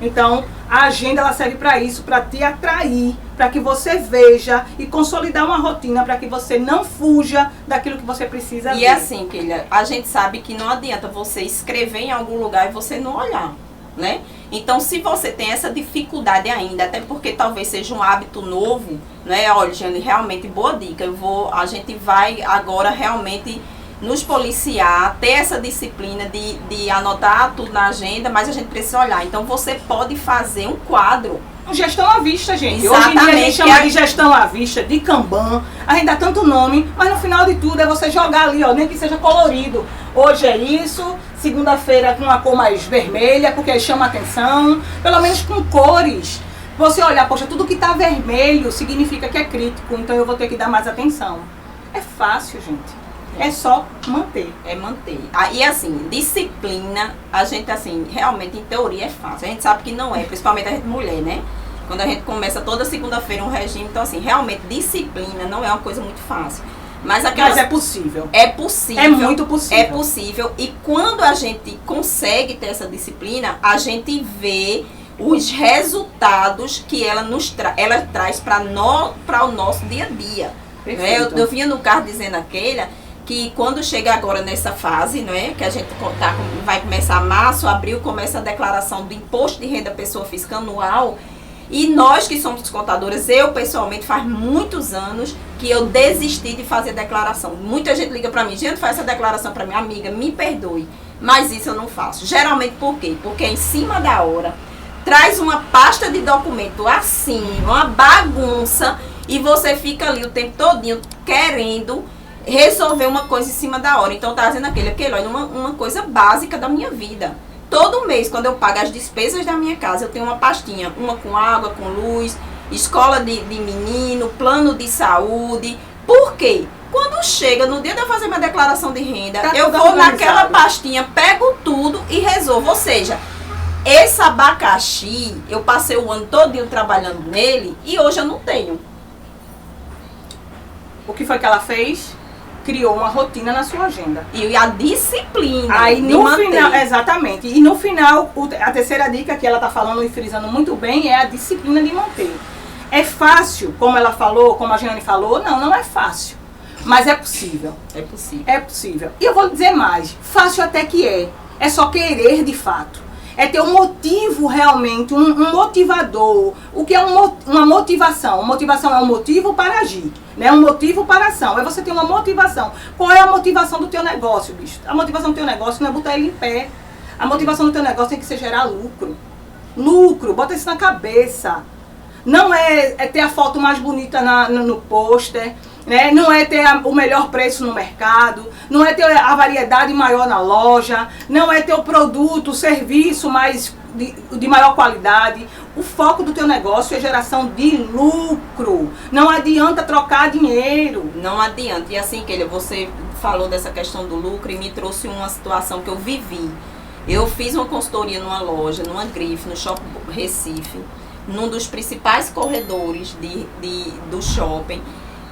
Então, a agenda ela serve para isso, para te atrair, para que você veja e consolidar uma rotina, para que você não fuja daquilo que você precisa ver. E assim, Keila, a gente sabe que não adianta você escrever em algum lugar e você não olhar, né? Então, se você tem essa dificuldade ainda, até porque talvez seja um hábito novo, né? Olha, Jane, realmente boa dica. A gente vai agora realmente nos policiar, ter essa disciplina de anotar tudo na agenda, mas a gente precisa olhar. Então, você pode fazer um quadro. Gestão à vista, gente. Exatamente. Hoje em dia a gente chama de gestão à vista, de Kanban. A gente dá tanto nome, mas no final de tudo é você jogar ali, ó, nem que seja colorido. Hoje é isso, segunda-feira com uma cor mais vermelha, porque aí chama atenção. Pelo menos com cores. Você olhar, poxa, tudo que tá vermelho significa que é crítico, então eu vou ter que dar mais atenção. É fácil, gente. É só manter. É manter. E assim, disciplina, a gente assim, realmente em teoria é fácil. A gente sabe que não é, principalmente a gente mulher, né? Quando a gente começa toda segunda-feira um regime, então assim, realmente disciplina não é uma coisa muito fácil. Mas é possível. É possível. É muito possível. É possível. E quando a gente consegue ter essa disciplina, a gente vê os resultados que ela ela traz para o nosso dia a dia. Né? Eu vinha no carro dizendo que quando chega agora nessa fase, né, que a gente vai começar março, abril, começa a declaração do imposto de renda pessoa física anual, e nós que somos contadoras, eu pessoalmente faz muitos anos que eu desisti de fazer declaração. Muita gente liga para mim, gente, faz essa declaração para minha amiga, me perdoe, mas isso eu não faço. Geralmente por quê? Porque é em cima da hora, traz uma pasta de documento assim, uma bagunça, e você fica ali o tempo todinho querendo resolver uma coisa em cima da hora. Então tá fazendo aquele olha, uma coisa básica da minha vida. Todo mês, quando eu pago as despesas da minha casa, eu tenho uma pastinha, uma com água, com luz, escola de menino, plano de saúde. Por quê? Quando chega no dia de eu fazer minha declaração de renda, eu vou naquela pastinha, pego tudo e resolvo. Ou seja, esse abacaxi, eu passei o ano todinho trabalhando nele e hoje eu não tenho. O que foi que ela fez? Criou uma rotina na sua agenda. E a disciplina. Aí no final, exatamente. E no final, a terceira dica que ela está falando e frisando muito bem é a disciplina de manter. É fácil, como ela falou, como a Jeane falou? Não, não é fácil. Mas é possível. É possível. É possível. E eu vou dizer mais. Fácil até que é. É só querer de fato. É ter um motivo realmente, um motivador. O que é uma motivação? Motivação é um motivo para agir, né? Um motivo para ação. É você ter uma motivação. Qual é a motivação do teu negócio, bicho? A motivação do teu negócio não é botar ele em pé. A motivação do teu negócio tem que ser gerar lucro. Lucro, bota isso na cabeça. Não é ter a foto mais bonita no pôster. Né? Não é ter o melhor preço no mercado, não é ter a variedade maior na loja, não é ter o produto, o serviço mais de maior qualidade. O foco do teu negócio é geração de lucro. Não adianta trocar dinheiro. Não adianta. E assim, Keila, você falou dessa questão do lucro e me trouxe uma situação que eu vivi. Eu fiz uma consultoria numa loja, numa grife, no Shopping Recife, num dos principais corredores do shopping.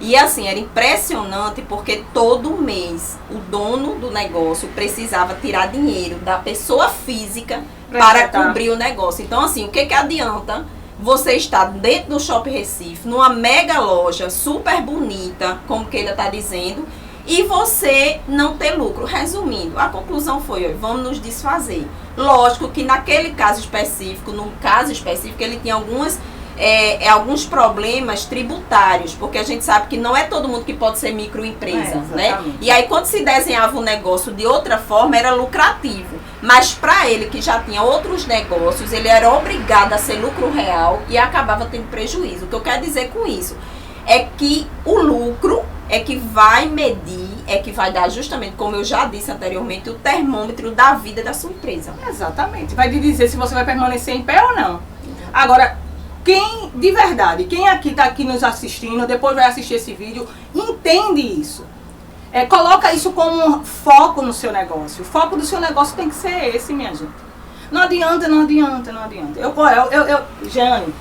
E assim, era impressionante porque todo mês o dono do negócio precisava tirar dinheiro da pessoa física para cobrir o negócio. Então assim, o que adianta você estar dentro do Shopping Recife, numa mega loja super bonita, como Keila está dizendo, e você não ter lucro? Resumindo, a conclusão foi, vamos nos desfazer. Lógico que naquele caso específico, ele tinha alguns problemas tributários, porque a gente sabe que não é todo mundo que pode ser microempresa, né? E aí quando se desenhava um negócio de outra forma, era lucrativo. Mas para ele que já tinha outros negócios, ele era obrigado a ser lucro real e acabava tendo prejuízo. O que eu quero dizer com isso é que o lucro é que vai medir, é que vai dar justamente, como eu já disse anteriormente, o termômetro da vida da sua empresa. Exatamente. Vai te dizer se você vai permanecer em pé ou não. Agora, quem, de verdade, quem aqui está aqui nos assistindo, depois vai assistir esse vídeo, entende isso. Coloca isso como um foco no seu negócio. O foco do seu negócio tem que ser esse, minha gente. Não adianta. Jane,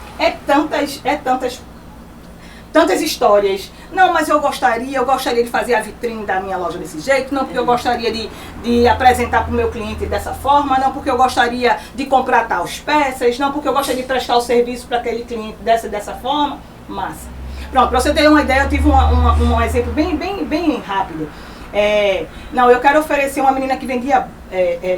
tantas histórias. Não, mas eu gostaria de fazer a vitrine da minha loja desse jeito, não porque eu gostaria de apresentar para o meu cliente dessa forma, não porque eu gostaria de comprar tais peças, não porque eu gostaria de prestar o serviço para aquele cliente dessa forma. Massa. Pronto, para você ter uma ideia, eu tive um exemplo bem rápido. Eu quero oferecer uma menina que vendia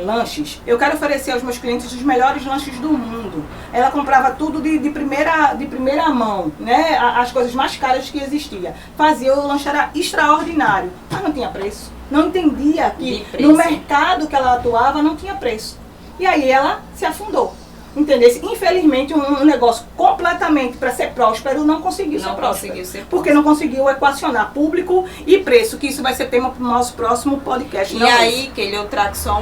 lanches. Eu quero oferecer aos meus clientes os melhores lanches do mundo. Ela comprava tudo de primeira mão, né? As coisas mais caras que existia. O lanche era extraordinário, mas não tinha preço. Não entendia que no mercado que ela atuava não tinha preço. E aí ela se afundou. Entendeu? Infelizmente, um negócio completamente para ser próspero não conseguiu ser próspero. Porque não conseguiu equacionar público e preço, que isso vai ser tema para o nosso próximo podcast. E aí, Keila, eu trago só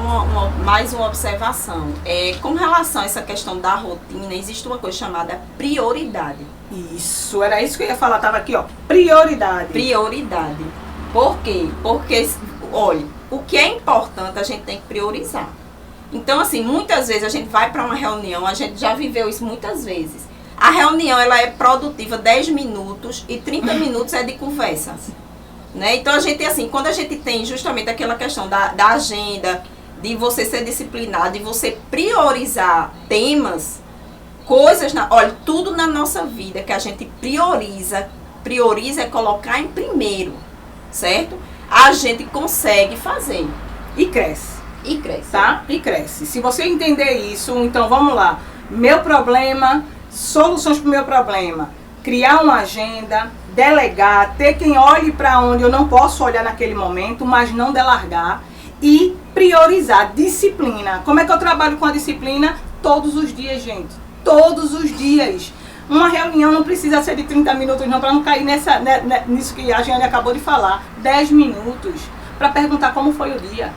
mais uma observação. Com relação a essa questão da rotina, existe uma coisa chamada prioridade. Isso, era isso que eu ia falar, estava aqui, ó. Prioridade. Prioridade. Por quê? Porque, olha, o que é importante a gente tem que priorizar. Então, assim, muitas vezes a gente vai para uma reunião, a gente já viveu isso muitas vezes. A reunião, ela é produtiva 10 minutos e 30 minutos é de conversa. Né? Então, a gente, assim, quando a gente tem justamente aquela questão da agenda, de você ser disciplinado, de você priorizar temas, Olha, tudo na nossa vida que a gente prioriza é colocar em primeiro, certo? A gente consegue fazer. E cresce. E cresce. Tá? E cresce. Se você entender isso, então vamos lá. Meu problema, soluções para o meu problema. Criar uma agenda, delegar, ter quem olhe para onde eu não posso olhar naquele momento, mas não delargar. E priorizar. Disciplina. Como é que eu trabalho com a disciplina? Todos os dias, gente. Todos os dias. Uma reunião não precisa ser de 30 minutos não, para não cair nisso que a Jeane acabou de falar. 10 minutos para perguntar como foi o dia.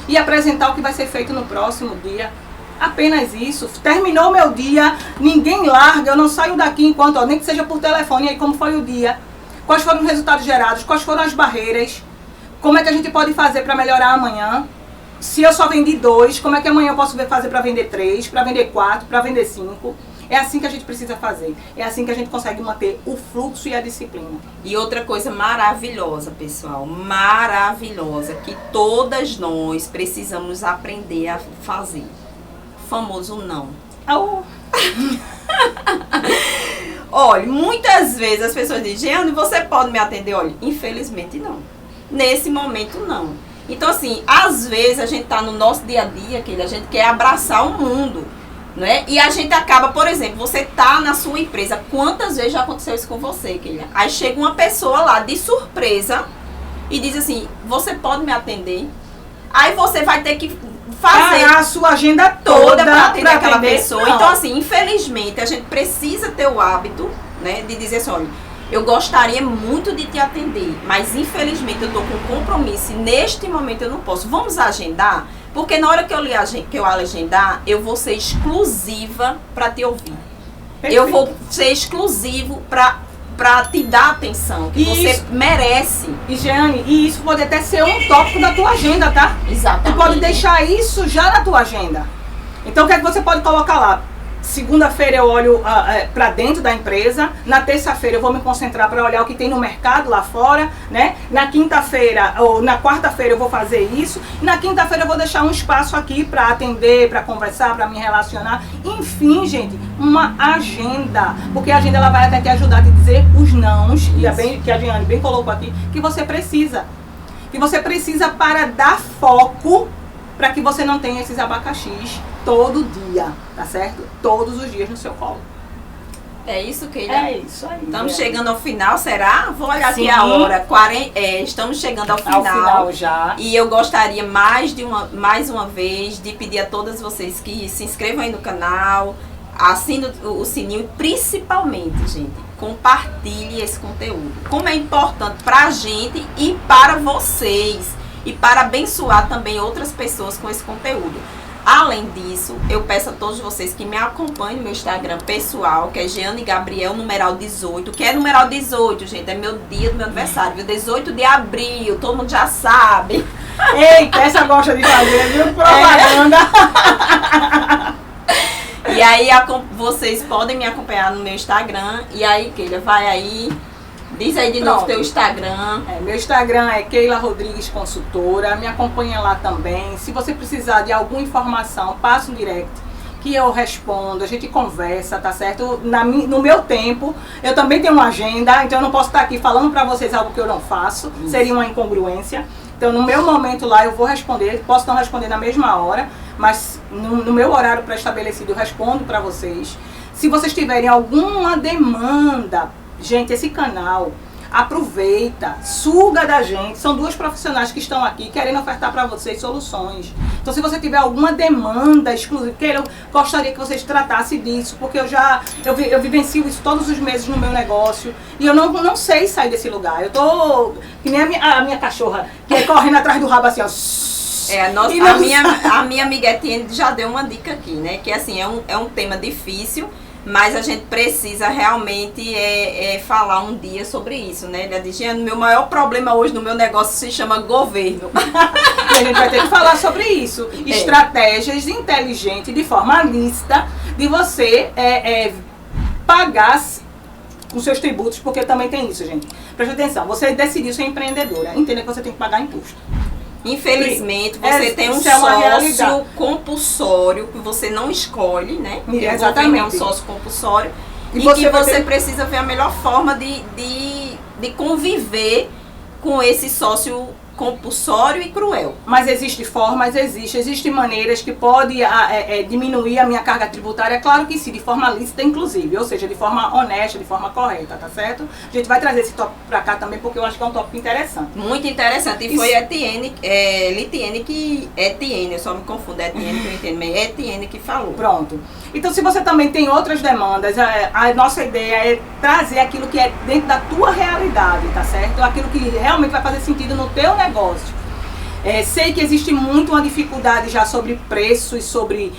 E apresentar o que vai ser feito no próximo dia. Apenas isso. Terminou meu dia, ninguém larga, eu não saio daqui enquanto, nem que seja por telefone, aí como foi o dia. Quais foram os resultados gerados, quais foram as barreiras. Como é que a gente pode fazer para melhorar amanhã? Se eu só vendi 2, como é que amanhã eu posso fazer para vender 3, para vender 4, para vender 5? É assim que a gente precisa fazer. É assim que a gente consegue manter o fluxo e a disciplina. E outra coisa maravilhosa, pessoal, maravilhosa, que todas nós precisamos aprender a fazer. O famoso não. Oh. Olha, muitas vezes as pessoas dizem, Jeane, você pode me atender? Olha, infelizmente não. Nesse momento não. Então assim, às vezes a gente tá no nosso dia a dia, que a gente quer abraçar o mundo. Né? E a gente acaba, por exemplo, você tá na sua empresa, quantas vezes já aconteceu isso com você, Keila? Aí chega uma pessoa lá de surpresa e diz assim, você pode me atender? Aí você vai ter que fazer a sua agenda toda para atender aquela pessoa. Não. Então assim, infelizmente, a gente precisa ter o hábito, né, de dizer assim, olha, eu gostaria muito de te atender, mas infelizmente eu tô com compromisso e neste momento eu não posso. Vamos agendar? Porque na hora que eu agendar, eu vou ser exclusiva para te ouvir. Perfeito. Eu vou ser exclusivo para te dar atenção, que você merece. E Jeane, e isso pode até ser um tópico da tua agenda, tá? Exatamente. Tu pode deixar isso já na tua agenda. Então o que é que você pode colocar lá? Segunda-feira eu olho para dentro da empresa, na terça-feira eu vou me concentrar para olhar o que tem no mercado lá fora, né? Na quinta-feira ou na quarta-feira eu vou fazer isso, na quinta-feira eu vou deixar um espaço aqui para atender, para conversar, para me relacionar. Enfim, gente, uma agenda, porque a agenda ela vai até te ajudar a te dizer os nãos, que a Jeane bem colocou aqui, que você precisa para dar foco para que você não tenha esses abacaxis todo dia, tá certo? Todos os dias no seu colo. É isso, Keila? É isso aí. Estamos chegando ao final, será? Vou olhar Sim. aqui a hora. Estamos chegando ao final. Ao final já. E eu gostaria mais uma vez de pedir a todas vocês que se inscrevam aí no canal, assinem o sininho e principalmente, gente, compartilhe esse conteúdo. Como é importante pra gente e para vocês. E para abençoar também outras pessoas com esse conteúdo. Além disso, eu peço a todos vocês que me acompanhem no meu Instagram pessoal, que é Jeane Gabriel, numeral 18. Que é numeral 18, gente, é meu dia do meu aniversário, viu? 18 de abril, todo mundo já sabe. Eita, essa gosta de fazer, viu? Propaganda. E aí, vocês podem me acompanhar no meu Instagram. E aí, Keila, vai aí. Diz aí de novo teu Instagram. Meu Instagram é Keila Rodrigues Consultora. Me acompanha lá também. Se você precisar de alguma informação, passa um direct que eu respondo. A gente conversa, tá certo? No meu tempo, eu também tenho uma agenda. Então eu não posso estar aqui falando pra vocês algo que eu não faço. Isso. Seria uma incongruência. Então no meu momento lá eu vou responder. Posso não responder na mesma hora, mas no meu horário pré-estabelecido eu respondo pra vocês. Se vocês tiverem alguma demanda, gente, esse canal, aproveita, suga da gente. São duas profissionais que estão aqui querendo ofertar para vocês soluções. Então, se você tiver alguma demanda exclusiva, eu gostaria que vocês tratassem disso, porque eu vivencio isso todos os meses no meu negócio e eu não sei sair desse lugar. Eu tô que nem a minha cachorra, que é correndo atrás do rabo assim, ó. A minha amiga Etienne já deu uma dica aqui, né? Que assim, é um tema difícil, mas a gente precisa realmente falar um dia sobre isso, né? Ele diz, meu maior problema hoje no meu negócio se chama governo. E a gente vai ter que falar sobre isso. Estratégias inteligentes, de forma lícita, de você pagar os seus tributos, porque também tem isso, gente. Preste atenção, você decidiu ser empreendedora, entenda que você tem que pagar imposto. Infelizmente, você tem um sócio compulsório que você não escolhe, né? Exatamente. É um sócio compulsório e que você precisa ver a melhor forma de conviver com esse sócio compulsório e cruel. Mas existe formas, existem maneiras que pode diminuir a minha carga tributária, claro que sim, de forma lícita inclusive, ou seja, de forma honesta, de forma correta, tá certo? A gente vai trazer esse tópico pra cá também, porque eu acho que é um tópico interessante. Muito interessante, e foi Etienne, eu só me confundo, Etienne que eu entendo, mas Etienne que falou. Pronto. Então, se você também tem outras demandas, a nossa ideia é trazer aquilo que é dentro da tua realidade, tá certo? Aquilo que realmente vai fazer sentido no teu negócio. Sei que existe muito uma dificuldade já sobre preço e sobre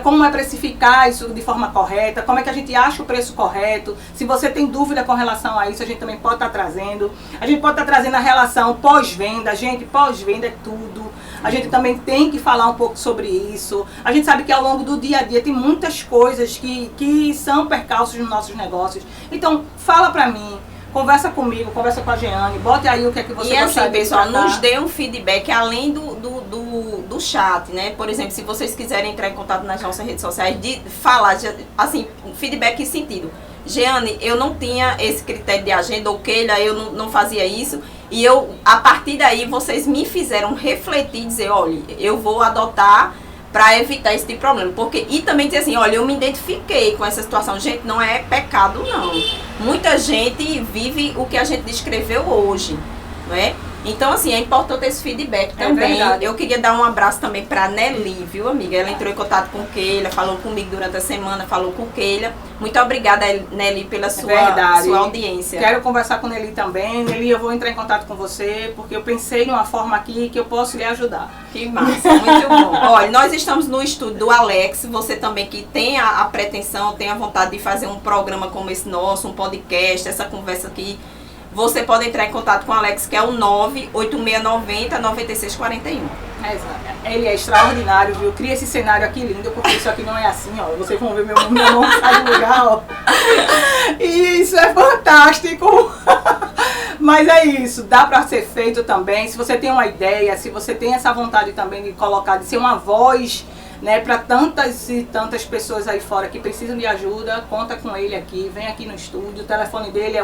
como é precificar isso de forma correta, como é que a gente acha o preço correto. Se você tem dúvida com relação a isso, a gente também pode estar trazendo. A gente pode estar trazendo a relação pós-venda. Gente, pós-venda é tudo. A gente também tem que falar um pouco sobre isso. A gente sabe que ao longo do dia a dia tem muitas coisas que são percalços nos nossos negócios. Então, fala pra mim. Conversa comigo, conversa com a Jeane, bote aí o que é que você gostaria de tratar. E assim, pessoal, nos dê um feedback além do chat, né? Por exemplo, se vocês quiserem entrar em contato nas nossas redes sociais, de falar, assim, feedback em sentido. Jeane, eu não tinha esse critério de agenda, ou Keila, eu não fazia isso. E a partir daí, vocês me fizeram refletir e dizer, olha, eu vou adotar para evitar esse tipo de problema. E também dizer assim, olha, eu me identifiquei com essa situação. Gente, não é pecado, não. Muita gente vive o que a gente descreveu hoje, não é? Então, assim, é importante esse feedback também. Eu queria dar um abraço também para Nelly, viu, amiga? Ela entrou em contato com Keila, falou comigo durante a semana, falou com Keila. Muito obrigada, Nelly, pela sua audiência. Quero conversar com Nelly também. Nelly, eu vou entrar em contato com você, porque eu pensei numa forma aqui que eu posso lhe ajudar. Que massa, muito bom. Olha, nós estamos no estúdio do Alex. Você também que tem a pretensão, tem a vontade de fazer um programa como esse nosso, um podcast, essa conversa aqui, você pode entrar em contato com o Alex, que é o 98690-9641. Ele é extraordinário, viu? Cria esse cenário aqui lindo, porque isso aqui não é assim, ó. Vocês vão ver meu nome sai do lugar, ó. E isso é fantástico. Mas é isso, dá pra ser feito também. Se você tem uma ideia, se você tem essa vontade também de colocar, de ser uma voz, né, para tantas e tantas pessoas aí fora que precisam de ajuda, conta com ele aqui, vem aqui no estúdio. O telefone dele é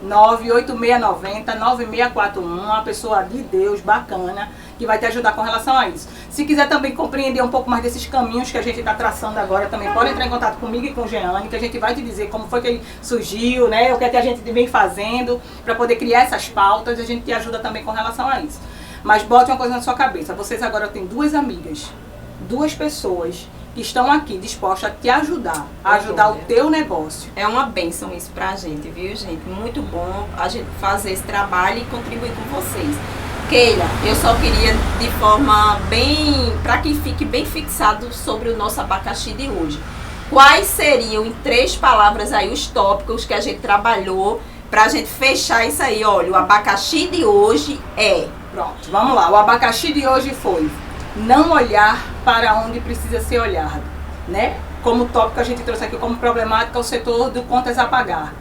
819-8690-9641, uma pessoa de Deus, bacana, que vai te ajudar com relação a isso. Se quiser também compreender um pouco mais desses caminhos que a gente está traçando agora, também pode entrar em contato comigo e com Jeane, que a gente vai te dizer como foi que ele surgiu, né, o que é que a gente vem fazendo para poder criar essas pautas, e a gente te ajuda também com relação a isso. Mas bote uma coisa na sua cabeça, vocês agora têm duas amigas, duas pessoas que estão aqui dispostas a te ajudar, a ajudar o teu negócio. É uma bênção isso pra gente, viu, gente? Muito bom a gente fazer esse trabalho e contribuir com vocês. Keila, eu só queria de forma bem, para que fique bem fixado sobre o nosso abacaxi de hoje. Quais seriam, em 3 palavras aí, os tópicos que a gente trabalhou pra gente fechar isso aí? Olha, o abacaxi de hoje é... Pronto, vamos lá. O abacaxi de hoje foi não olhar para onde precisa ser olhado, né? Como tópico a gente trouxe aqui como problemática o setor do contas a pagar.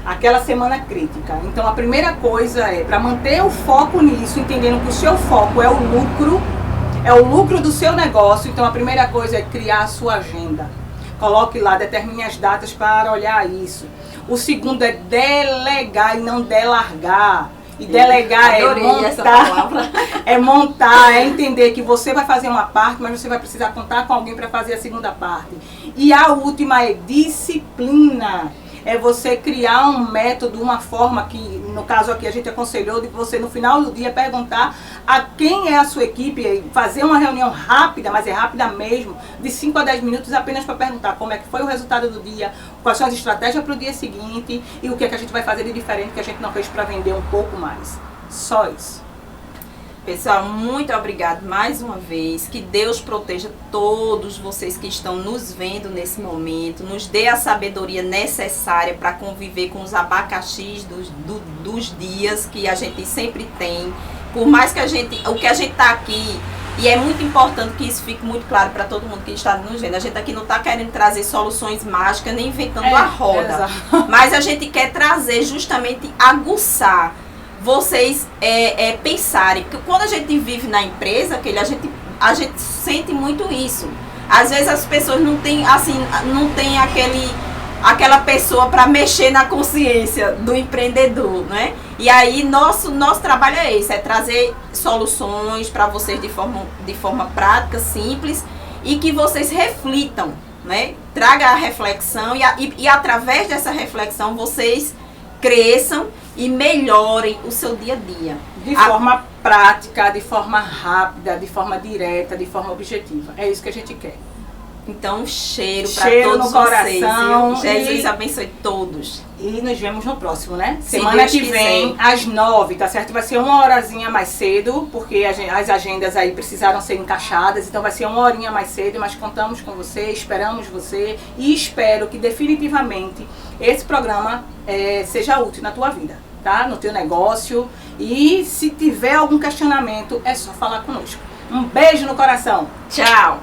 Aquela semana crítica. Então a primeira coisa é, para manter o foco nisso, entendendo que o seu foco é o lucro do seu negócio, então a primeira coisa é criar a sua agenda. Coloque lá, determine as datas para olhar isso. O segundo é delegar e não delargar. E delegar é montar, é entender que você vai fazer uma parte, mas você vai precisar contar com alguém para fazer a segunda parte. E a última é disciplina. É você criar um método, uma forma que, no caso aqui, a gente aconselhou de você no final do dia perguntar a quem é a sua equipe, fazer uma reunião rápida, mas é rápida mesmo, de 5 a 10 minutos apenas para perguntar como é que foi o resultado do dia, quais são as estratégias para o dia seguinte e o que é que a gente vai fazer de diferente que a gente não fez para vender um pouco mais. Só isso. Pessoal, muito obrigado mais uma vez. Que Deus proteja todos vocês que estão nos vendo nesse momento. Nos dê a sabedoria necessária para conviver com os abacaxis dos dias que a gente sempre tem. Por mais que o que a gente está aqui, e é muito importante que isso fique muito claro para todo mundo que está nos vendo. A gente aqui não está querendo trazer soluções mágicas, nem inventando a roda. Mas a gente quer trazer justamente, aguçar vocês pensarem. Porque quando a gente vive na empresa, a gente sente muito isso. Às vezes as pessoas não têm, assim, não tem aquela pessoa para mexer na consciência do empreendedor, né? E aí nosso trabalho é esse, é trazer soluções para vocês de forma prática, simples, e que vocês reflitam, né? Traga a reflexão e através dessa reflexão vocês cresçam e melhorem o seu dia a dia. De forma prática, de forma rápida, de forma direta, de forma objetiva. É isso que a gente quer. Então, cheiro para todos no coração, vocês. Jesus abençoe todos. E nos vemos no próximo, né? Se Semana Deus que quiser. vem, às 9, tá certo? Vai ser uma horazinha mais cedo, porque as agendas aí precisaram ser encaixadas, então vai ser uma horinha mais cedo, mas contamos com você, esperamos você e espero que definitivamente esse programa seja útil na tua vida, tá? No teu negócio. E se tiver algum questionamento, é só falar conosco. Um beijo no coração. Tchau!